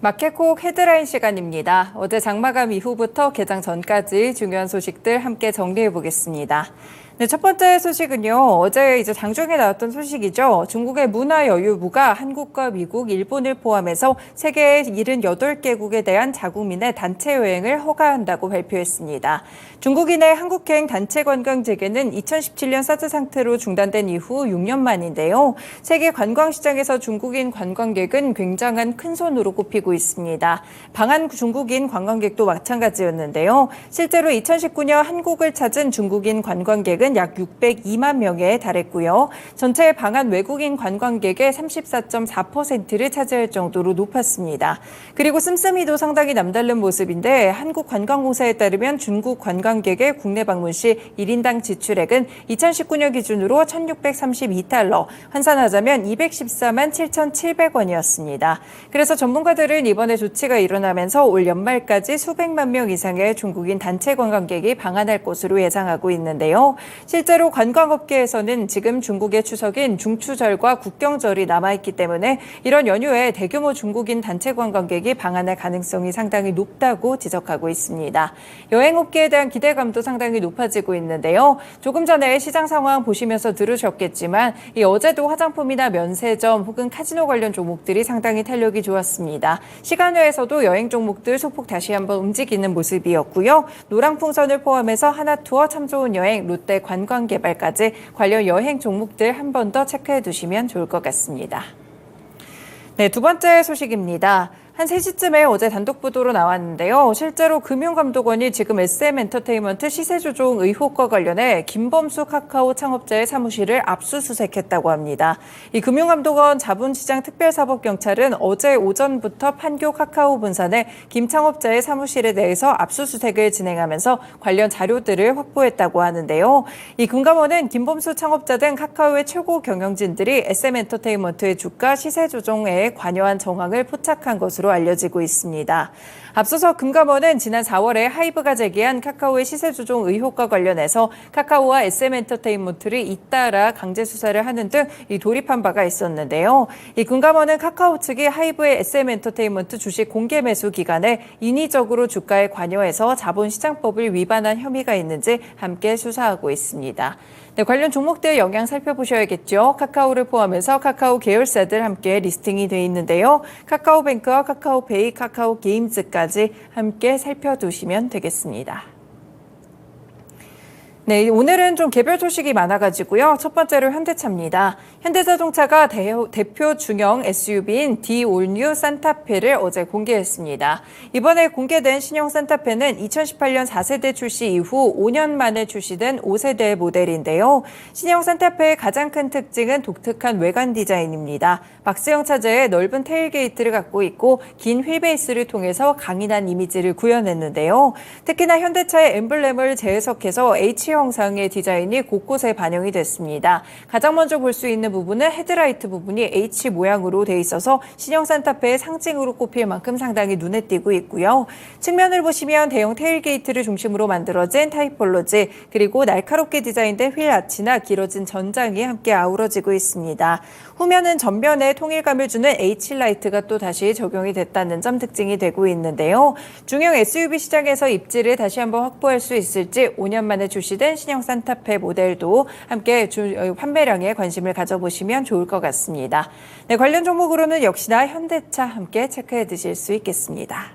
마켓콕 헤드라인 시간입니다. 어제 장마감 이후부터 개장 전까지 중요한 소식들 함께 정리해 보겠습니다. 네, 첫 번째 소식은요. 어제 장중에 나왔던 소식이죠. 중국의 문화여유부가 한국과 미국, 일본을 포함해서 세계 78개국에 대한 자국민의 단체 여행을 허가한다고 발표했습니다. 중국인의 한국행 단체 관광 재개는 2017년 사드 상태로 중단된 이후 6년 만인데요. 세계 관광시장에서 중국인 관광객은 굉장한 큰손으로 꼽히고 있습니다. 방한 중국인 관광객도 마찬가지였는데요. 실제로 2019년 한국을 찾은 중국인 관광객은 약 602만 명에 달했고요. 전체 방한 외국인 관광객의 34.4%를 차지할 정도로 높았습니다. 그리고 씀씀이도 상당히 남다른 모습인데 한국관광공사에 따르면 중국 관광객의 국내 방문 시 1인당 지출액은 2019년 기준으로 1,632달러, 환산하자면 214만 7,700원이었습니다. 그래서 전문가들은 이번에 조치가 일어나면서 올 연말까지 수백만 명 이상의 중국인 단체 관광객이 방한할 것으로 예상하고 있는데요. 실제로 관광업계에서는 지금 중국의 추석인 중추절과 국경절이 남아있기 때문에 이런 연휴에 대규모 중국인 단체 관광객이 방한할 가능성이 상당히 높다고 지적하고 있습니다. 여행업계에 대한 기대감도 상당히 높아지고 있는데요. 조금 전에 시장 상황 보시면서 들으셨겠지만 어제도 화장품이나 면세점 혹은 카지노 관련 종목들이 상당히 탄력이 좋았습니다. 시간외에서도 여행 종목들 소폭 다시 한번 움직이는 모습이었고요. 노랑풍선을 포함해서 하나투어, 참 좋은 여행, 롯데 관광개발까지 관련 여행 종목들 한 번 더 체크해 두시면 좋을 것 같습니다. 네, 두 번째 소식입니다. 한 3시쯤에 어제 단독 보도로 나왔는데요. 실제로 금융감독원이 지금 SM엔터테인먼트 시세 조종 의혹과 관련해 김범수 카카오 창업자의 사무실을 압수수색했다고 합니다. 이 금융감독원 자본시장 특별사법경찰은 어제 오전부터 판교 카카오 본사 내 김 창업자의 사무실에 대해서 압수수색을 진행하면서 관련 자료들을 확보했다고 하는데요. 이 금감원은 김범수 창업자 등 카카오의 최고 경영진들이 SM엔터테인먼트의 주가 시세 조정에 관여한 정황을 포착한 것으로 알려지고 있습니다. 앞서서 금감원은 지난 4월에 하이브가 제기한 카카오의 시세 조종 의혹과 관련해서 카카오와 SM엔터테인먼트를 잇따라 강제 수사를 하는 등 돌입한 바가 있었는데요. 이 금감원은 카카오 측이 하이브의 SM엔터테인먼트 주식 공개 매수 기간에 인위적으로 주가에 관여해서 자본시장법을 위반한 혐의가 있는지 함께 수사하고 있습니다. 네, 관련 종목들 영향 살펴보셔야겠죠. 카카오를 포함해서 카카오 계열사들 함께 리스팅이 돼 있는데요. 카카오뱅크와 카카오페이, 카카오게임즈까지 함께 살펴두시면 되겠습니다. 네, 오늘은 좀 개별 소식이 많아가지고요. 첫 번째로 현대차입니다. 현대자동차가 대표 중형 SUV인 D-올뉴 산타페를 어제 공개했습니다. 이번에 공개된 신형 산타페는 2018년 4세대 출시 이후 5년 만에 출시된 5세대 모델인데요. 신형 산타페의 가장 큰 특징은 독특한 외관 디자인입니다. 박스형 차체에 넓은 테일게이트를 갖고 있고 긴 휠베이스를 통해서 강인한 이미지를 구현했는데요. 특히나 현대차의 엠블렘을 재해석해서 H형상의 디자인이 곳곳에 반영이 됐습니다. 가장 먼저 볼 수 있는 부분은 헤드라이트 부분이 H 모양으로 돼 있어서 신형 산타페의 상징으로 꼽힐 만큼 상당히 눈에 띄고 있고요. 측면을 보시면 대형 테일게이트를 중심으로 만들어진 타이폴로지, 그리고 날카롭게 디자인된 휠 아치나 길어진 전장이 함께 아우러지고 있습니다. 후면은 전면에 통일감을 주는 H라이트가 또 다시 적용이 됐다는 점 특징이 되고 있는데요. 중형 SUV 시장에서 입지를 다시 한번 확보할 수 있을지 5년 만에 출시된 신형 산타페 모델도 함께 판매량에 관심을 가져보시면 좋을 것 같습니다. 네, 관련 종목으로는 역시나 현대차 함께 체크해 두실 수 있겠습니다.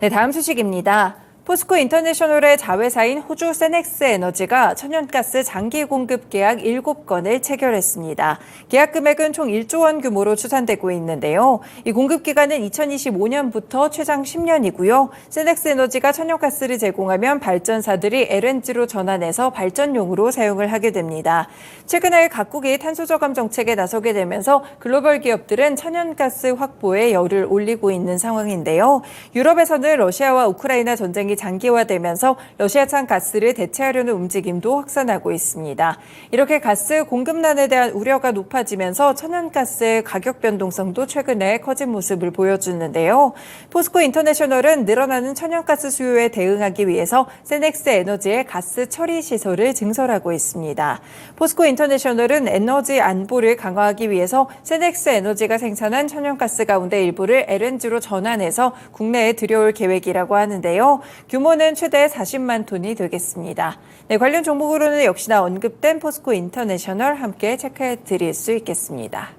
네, 다음 소식입니다. 포스코 인터내셔널의 자회사인 호주 세넥스 에너지가 천연가스 장기 공급 계약 7건을 체결했습니다. 계약 금액은 총 1조 원 규모로 추산되고 있는데요. 이 공급 기간은 2025년부터 최장 10년이고요. 세넥스 에너지가 천연가스를 제공하면 발전사들이 LNG로 전환해서 발전용으로 사용을 하게 됩니다. 최근에 각국이 탄소 저감 정책에 나서게 되면서 글로벌 기업들은 천연가스 확보에 열을 올리고 있는 상황인데요. 유럽에서는 러시아와 우크라이나 전쟁이 장기화되면서 러시아산 가스를 대체하려는 움직임도 확산하고 있습니다. 이렇게 가스 공급난에 대한 우려가 높아지면서 천연가스의 가격 변동성도 최근에 커진 모습을 보여주는데요. 포스코 인터내셔널은 늘어나는 천연가스 수요에 대응하기 위해서 세넥스 에너지의 가스 처리 시설을 증설하고 있습니다. 포스코 인터내셔널은 에너지 안보를 강화하기 위해서 세넥스 에너지가 생산한 천연가스 가운데 일부를 LNG로 전환해서 국내에 들여올 계획이라고 하는데요. 규모는 최대 40만 톤이 되겠습니다. 네, 관련 종목으로는 역시나 언급된 포스코 인터내셔널 함께 체크해 드릴 수 있겠습니다.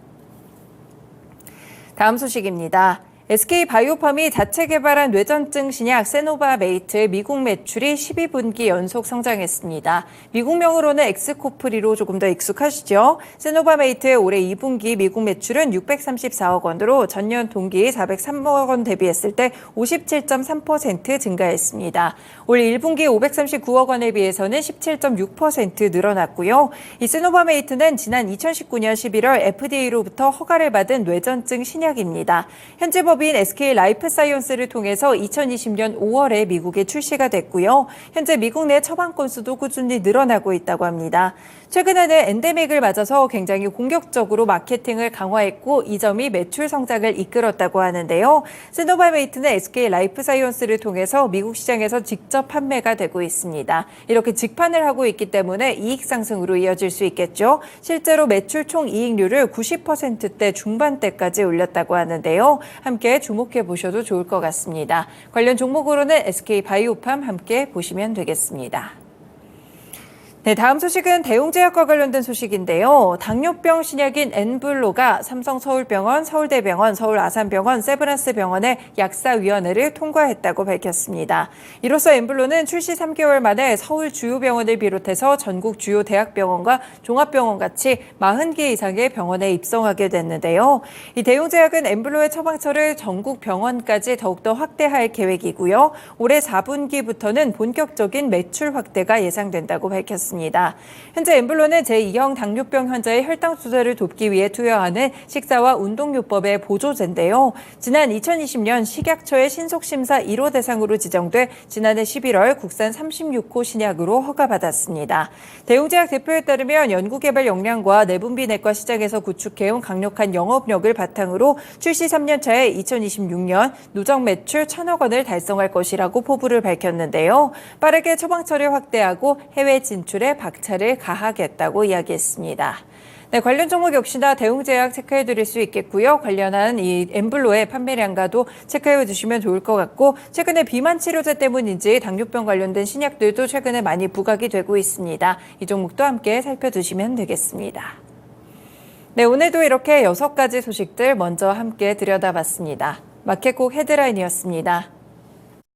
다음 소식입니다. SK바이오팜이 자체 개발한 뇌전증 신약 세노바메이트의 미국 매출이 12분기 연속 성장했습니다. 미국명으로는 엑스코프리로 조금 더 익숙하시죠? 세노바메이트의 올해 2분기 미국 매출은 634억 원으로 전년 동기 403억 원 대비했을 때 57.3% 증가했습니다. 올 1분기 539억 원에 비해서는 17.6% 늘어났고요. 이 세노바메이트는 지난 2019년 11월 FDA로부터 허가를 받은 뇌전증 신약입니다. 현재 법인 SK 라이프사이언스를 통해서 2020년 5월에 미국에 출시가 됐고요. 현재 미국 내 처방 건수도 꾸준히 늘어나고 있다고 합니다. 최근에는 엔데믹을 맞아서 굉장히 공격적으로 마케팅을 강화했고 이 점이 매출 성장을 이끌었다고 하는데요. 세노바메이트는 SK 라이프사이언스를 통해서 미국 시장에서 직접 판매가 되고 있습니다. 이렇게 직판을 하고 있기 때문에 이익 상승으로 이어질 수 있겠죠. 실제로 매출 총 이익률을 90%대 중반대까지 올렸다고 하는데요. 함께 주목해 보셔도 좋을 것 같습니다. 관련 종목으로는 SK바이오팜 함께 보시면 되겠습니다. 네, 다음 소식은 대웅제약과 관련된 소식인데요. 당뇨병 신약인 엔블로가 삼성서울병원, 서울대병원, 서울아산병원, 세브란스병원의 약사위원회를 통과했다고 밝혔습니다. 이로써 엔블로는 출시 3개월 만에 서울 주요 병원을 비롯해서 전국 주요 대학병원과 종합병원 같이 40개 이상의 병원에 입성하게 됐는데요. 이 대웅제약은 엔블로의 처방처를 전국 병원까지 더욱더 확대할 계획이고요. 올해 4분기부터는 본격적인 매출 확대가 예상된다고 밝혔습니다. 현재 엔블로는 제2형 당뇨병 환자의 혈당 조절을 돕기 위해 투여하는 식사와 운동요법의 보조제인데요. 지난 2020년 식약처의 신속심사 1호 대상으로 지정돼 지난해 11월 국산 36호 신약으로 허가받았습니다. 대웅제약 대표에 따르면 연구개발 역량과 내분비 내과 시장에서 구축해온 강력한 영업력을 바탕으로 출시 3년 차에 2026년 누적 매출 1,000억 원을 달성할 것이라고 포부를 밝혔는데요. 빠르게 처방처를 확대하고 해외 진출에 박차를 가하겠다고 이야기했습니다. 네, 관련 종목 역시나 대웅제약 체크해 드릴 수 있겠고요. 관련한 이 엔블로의 판매량과도 체크해 주시면 좋을 것 같고 최근에 비만 치료제 때문인지 당뇨병 관련된 신약들도 최근에 많이 부각이 되고 있습니다. 이 종목도 함께 살펴두시면 되겠습니다. 네, 오늘도 이렇게 6가지 소식들 먼저 함께 들여다봤습니다. 마켓콕 헤드라인이었습니다.